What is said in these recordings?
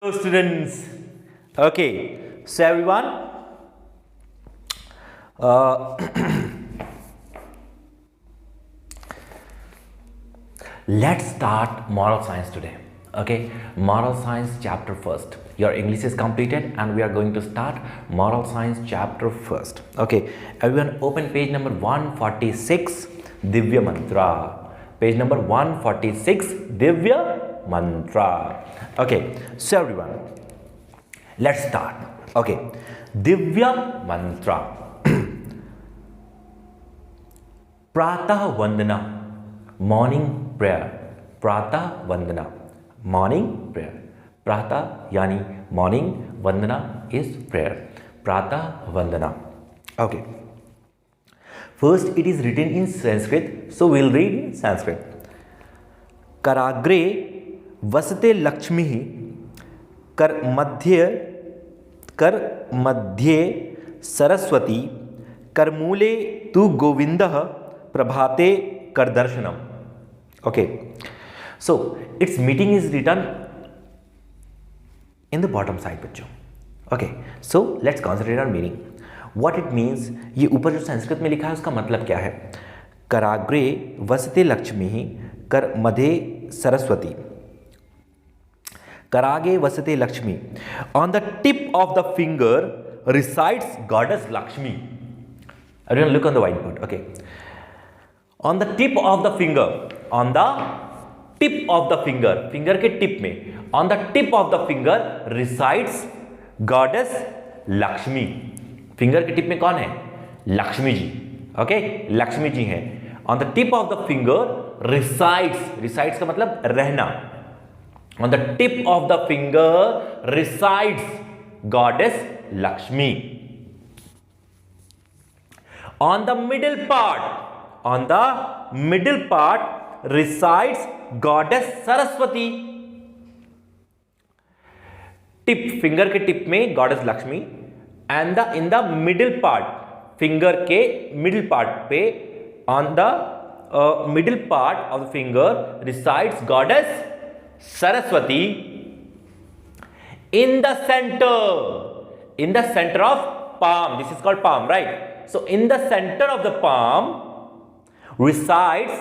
Hello students. Okay, so everyone, uh, let's start moral science today. Okay, moral science chapter first. Your English is completed and we are going to start moral science chapter first. Okay, everyone open page number 146, Divya Mantra. Page number 146, Divya Mantra. Okay, so everyone, let's start. Okay, Divya Mantra. Pratah Vandana, morning prayer. Pratah Vandana, morning prayer. Pratah yani morning, Vandana is prayer. Pratah Vandana. Okay. First, it is written in Sanskrit, so we'll read in Sanskrit. Karagre vasate Lakshmi कर मध्य सरस्वती करमूले तु गोविंदः प्रभाते कर दर्शनम. Okay, so its meaning is written in the bottom side बच्चों. Okay, so let's concentrate on meaning. What it means, ये ऊपर जो संस्कृत में लिखा है उसका मतलब क्या है. कराग्रे वसते लक्ष्मी कर मध्य Saraswati. Karage vasate Lakshmi. On the tip of the finger resides goddess Lakshmi. Everyone look on the whiteboard. Okay. On the tip of the finger. On the tip of the finger. Finger के tip में. On the tip of the finger resides goddess Lakshmi. Finger के tip में कौन है? Lakshmi ji. Okay. Lakshmi ji हैं. On the tip of the finger resides. Resides का मतलब रहना. On the tip of the finger resides goddess Lakshmi. On the middle part resides goddess Saraswati. Tip, finger के tip में goddess Lakshmi and in the middle part, finger के middle part पे on the middle part of the finger resides goddess Saraswati. In the center of palm, this is called palm, right? So in the center of the palm resides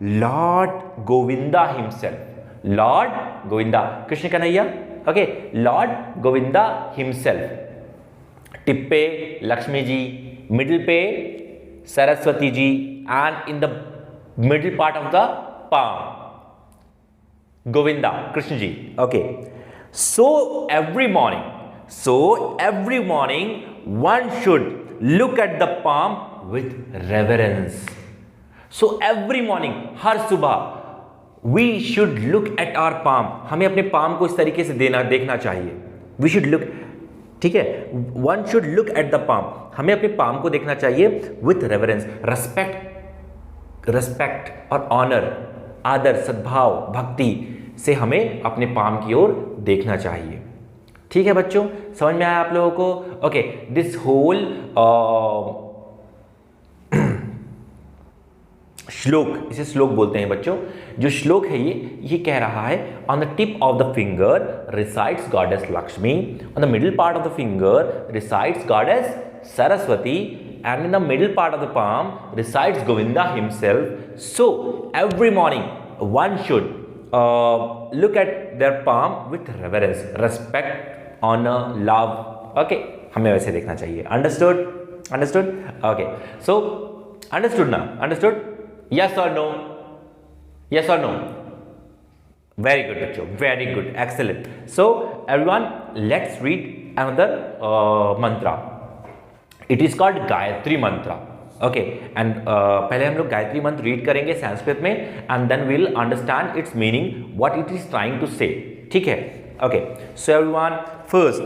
Lord Govinda himself. Lord Govinda, Krishna Kanhaiya. Okay, Lord Govinda himself. Tip पे Lakshmi ji, middle पे Saraswati ji, and in the middle part of the palm Govinda, Krishna ji. Okay. So every morning one should look at the palm with reverence. So every morning, हर सुबह we should look at our palm. हमें अपने palm को इस तरीके से देखना चाहिए. We should look, ठीक है? One should look at the palm. हमें अपने palm को देखना चाहिए with reverence, respect और honor, आदर, सद्भाव, भक्ति से हमें अपने पाम की ओर देखना चाहिए. ठीक है बच्चों, समझ में आया आप लोगों को? ओके, दिस होल श्लोक, इसे श्लोक बोलते हैं बच्चों. जो श्लोक है ये कह रहा है on the tip of the finger resides goddess Lakshmi, on the middle part of the finger resides goddess Saraswati, and in the middle part of the palm resides Govinda himself. So every morning one should look at their palm with reverence, respect, honor, love. Okay, हमें वैसे देखना चाहिए. Understood? Okay, so understood now? Understood? Yes or no? Very good बच्चों, very good, excellent. So everyone, let's read another mantra. It is called Gayatri mantra. Okay, and पहले हम लोग गायत्री मंत्र read करेंगे संस्कृत में and then will understand its meaning, what it is trying to say. ठीक है? Okay, so everyone, first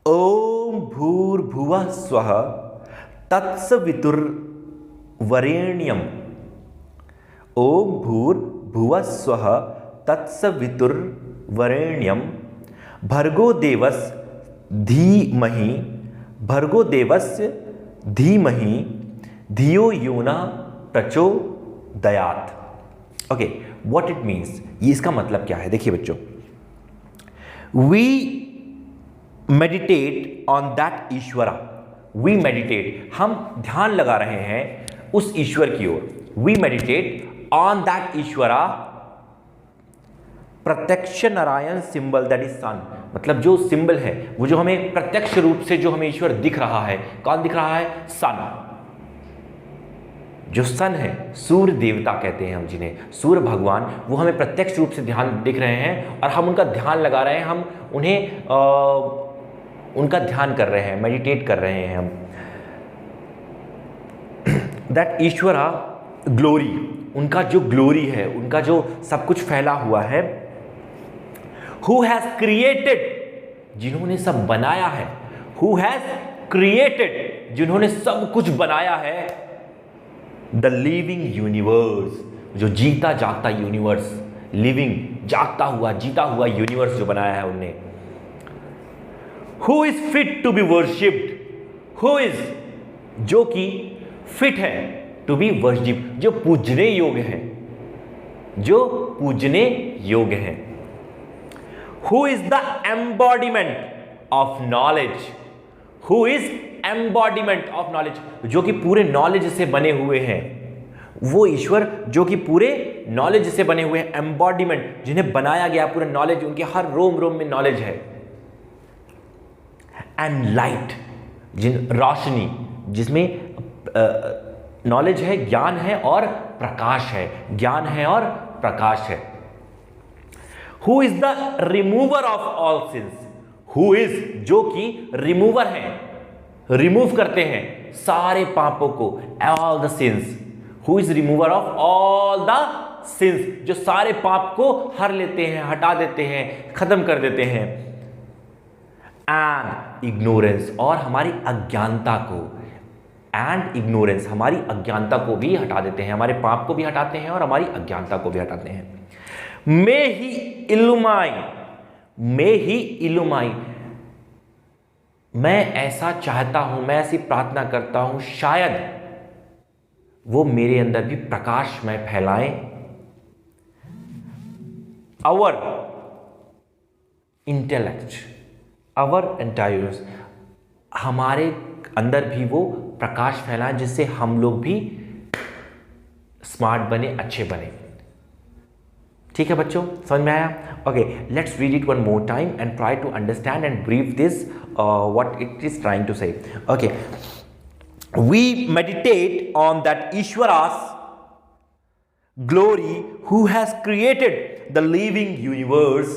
ओम भूर्भुवः स्वः तत्सवितुर्वरेण्यम. ओम भूर्भुवः स्वः तत्सवितुर्वरेण्यम भर्गो देवस्य धीमहि धियो योनः प्रचोदयात्. ओके, व्हाट इट मीन्स, ये इसका मतलब क्या है? देखिए बच्चों, वी मेडिटेट ऑन दैट ईश्वरा, वी मेडिटेट, हम ध्यान लगा रहे हैं उस ईश्वर की ओर, वी मेडिटेट ऑन दैट ईश्वरा, प्रत्यक्ष नारायण सिंबल दैट इज सन, मतलब जो सिंबल है वो जो हमें प्रत्यक्ष रूप से जो हमें ईश्वर दिख रहा है, कौन दिख रहा है? सन। जो सन है, सूर्य देवता कहते हैं हम जिन्हें, सूर्य भगवान, वो हमें प्रत्यक्ष रूप से ध्यान दिख रहे हैं और हम उनका ध्यान लगा रहे हैं, हम उन्हें उनका ध्यान कर रहे हैं, मेडिटेट कर रहे हैं हम। दैट ईश्वरा ग्लोरी, उनका जो ग्लोरी है, उनका जो सब कुछ फैला हुआ है, हु हैज क्रिएटेड, जिन्होंने सब बनाया है, हु हैज क्रिएटेड, जिन्होंने सब कुछ बनाया है, द लिविंग यूनिवर्स, जो जीता जागता यूनिवर्स, लिविंग, जागता हुआ, जीता हुआ यूनिवर्स जो बनाया है उनने। Who is fit to be worshipped, who is, जो कि फिट है, टू बी वर्शिप्ड, जो पूजने योग्य है, जो पूजने योग्य है। Who is the embodiment of knowledge, who is embodiment of knowledge, जो कि पूरे नॉलेज से बने हुए हैं, वो ईश्वर जो कि पूरे नॉलेज से बने हुए हैं, एम्बॉडीमेंट, जिन्हें बनाया गया पूरे नॉलेज, उनके हर रोम रोम में नॉलेज है। एंड लाइट, जिन रोशनी, जिसमें नॉलेज है, ज्ञान है और प्रकाश है, ज्ञान है और प्रकाश है। Who is the remover of all since, who is, जो कि रिमूवर है, रिमूव करते हैं सारे पापों को, all the sins, who is remover of all the sins, जो सारे पाप को हर लेते हैं, हटा देते हैं, खत्म कर देते हैं। एंड इग्नोरेंस, और हमारी अज्ञानता को, एंड इग्नोरेंस, हमारी अज्ञानता को भी हटा देते हैं, हमारे पाप को भी हटाते हैं और हमारी अज्ञानता को भी हटाते हैं। मे ही इल्यूमाइन, मे ही इल्यूमाइन, मैं ऐसा चाहता हूं, मैं ऐसी प्रार्थना करता हूं, शायद वो मेरे अंदर भी प्रकाशमय फैलाएं। आवर इंटेलेक्ट, आवर इंटेलिजेंस, हमारे अंदर भी वो प्रकाश फैलाएं, जिससे हम लोग भी स्मार्ट बने, अच्छे बने। ठीक है बच्चों, समझ में आया? Okay, let's read it one more time and try to understand and brief this what it is trying to say. Okay, we meditate on that Ishwara's glory, who has created the living universe,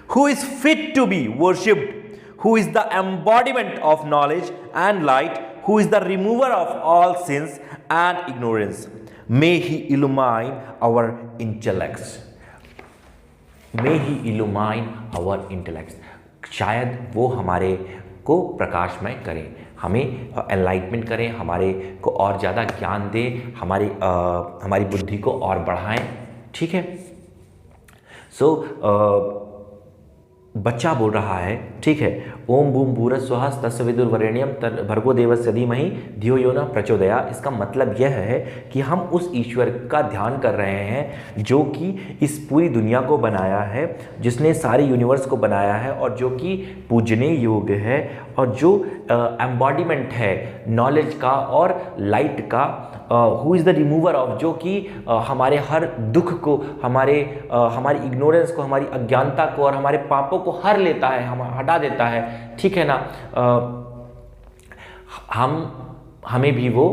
who is fit to be worshipped, who is the embodiment of knowledge and light, who is the remover of all sins and ignorance. May he illumine our intellects. May he illumine our intellects. शायद वो हमारे को प्रकाशमय करें, हमें enlightenment करें, हमारे को और ज़्यादा ज्ञान दे, हमारी बुद्धि को और बढ़ाएं। ठीक है, सो बच्चा बोल रहा है, ठीक है, ओम बूम भूरः स्वः तस्य विदुर्वरेण्यम भर्गो देवस्य धीमहि धियो यो न प्रचोदयात्। इसका मतलब यह है कि हम उस ईश्वर का ध्यान कर रहे हैं जो कि इस पूरी दुनिया को बनाया है, जिसने सारे यूनिवर्स को बनाया है और जो कि पूजने योग्य है और जो एम्बॉडीमेंट है नॉलेज का और लाइट का, who is the remover of, जो कि हमारे हर दुख को, हमारी इग्नोरेंस को, हमारी अज्ञानता को और हमारे पापों को हर लेता है, हम हटा देता है। ठीक है ना, हमें भी वो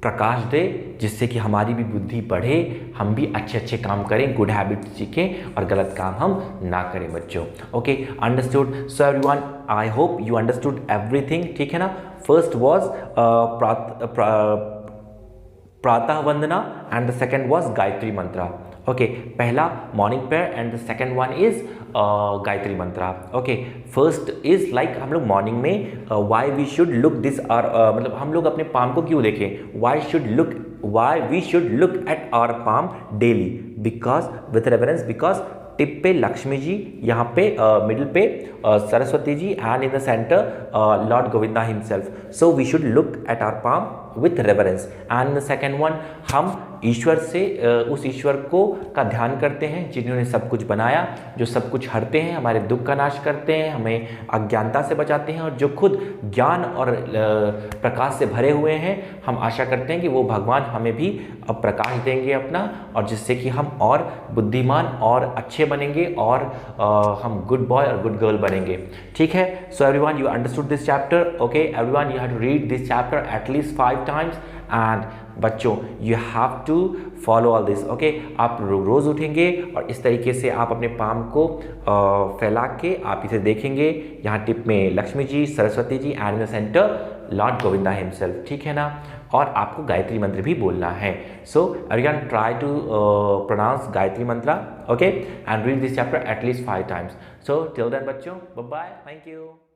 प्रकाश दे जिससे कि हमारी भी बुद्धि बढ़े, हम भी अच्छे अच्छे काम करें, गुड हैबिट सीखें और गलत काम हम ना करें बच्चों। Okay, understood? So everyone, I hope you understood everything. ठीक है ना, first was Pratah Vandana and the second was Gayatri mantra. Okay, पहला morning prayer and the second one is Gayatri mantra. Okay, first is like हम लोग मॉर्निंग में why we should look this are, मतलब हम लोग अपने पाम को क्यों देखें, why we should look at our palm daily, because with reference, because tip पे लक्ष्मी जी, यहाँ पे मिडिल पे Saraswati ji and in the centre lord Govinda himself. So we should look at our palm with reverence. And second one, हम ईश्वर से उस ईश्वर को का ध्यान करते हैं जिन्होंने सब कुछ बनाया, जो सब कुछ हरते हैं, हमारे दुख का नाश करते हैं, हमें अज्ञानता से बचाते हैं और जो खुद ज्ञान और प्रकाश से भरे हुए हैं। हम आशा करते हैं कि वो भगवान हमें भी अब प्रकाश देंगे अपना, और जिससे कि हम और बुद्धिमान और अच्छे बनेंगे और हम गुड बॉय और गुड गर्ल बनेंगे। ठीक है, so everyone you understood this chapter. Okay everyone, you have to read this chapter at least 5 times and बच्चों you have to follow all this. Okay, आप रोज़ उठेंगे और इस तरीके से आप अपने पाम को फैला के आप इसे देखेंगे। यहाँ टिप में Lakshmi ji, Saraswati ji and in the centre lord Govinda himself. ठीक है ना, और आपको गायत्री मंत्र भी बोलना है। So everyone try to pronounce Gayatri mantra, okay, and read this chapter at least 5 times। So till then बच्चों, बाय बाय, थैंक यू।